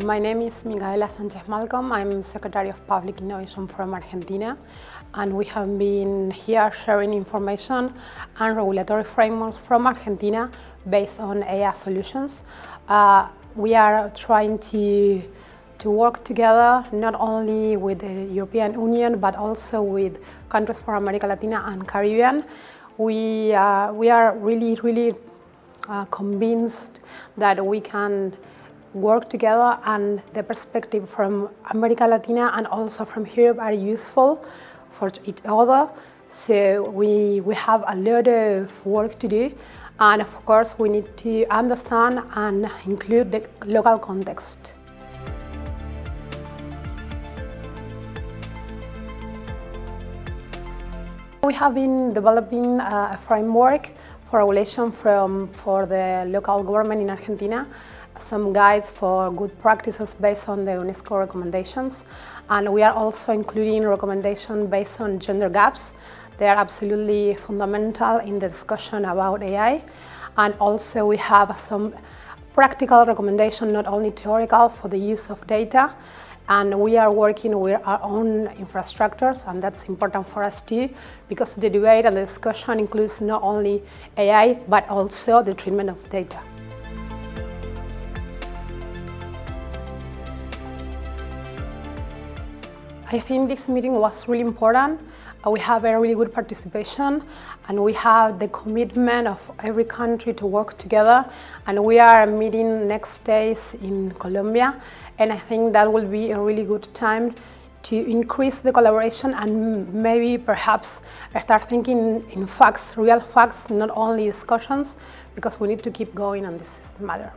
My name is Micaela Sánchez. I'm Secretary of Public Innovation from Argentina, and we have been here sharing information and regulatory frameworks from Argentina based on AI solutions. We are trying to work together not only with the European Union but also with countries from America Latina and Caribbean. We are really convinced that we can work together, and the perspective from America Latina and also from Europe are useful for each other. So we have a lot of work to do, and of course we need to understand and include the local context. We have been developing a framework for regulation for the local government in Argentina, some guides for good practices based on the UNESCO recommendations, and we are also including recommendations based on gender gaps. They are absolutely fundamental in the discussion about AI, and also we have some practical recommendations, not only theoretical, for the use of data. And we are working with our own infrastructures, and that's important for us too, because the debate and the discussion includes not only AI, but also the treatment of data. I think this meeting was really important. We have a really good participation, and we have the commitment of every country to work together. And we are meeting next days in Colombia, and I think that will be a really good time to increase the collaboration and maybe perhaps start thinking in facts, real facts, not only discussions, because we need to keep going on this matter.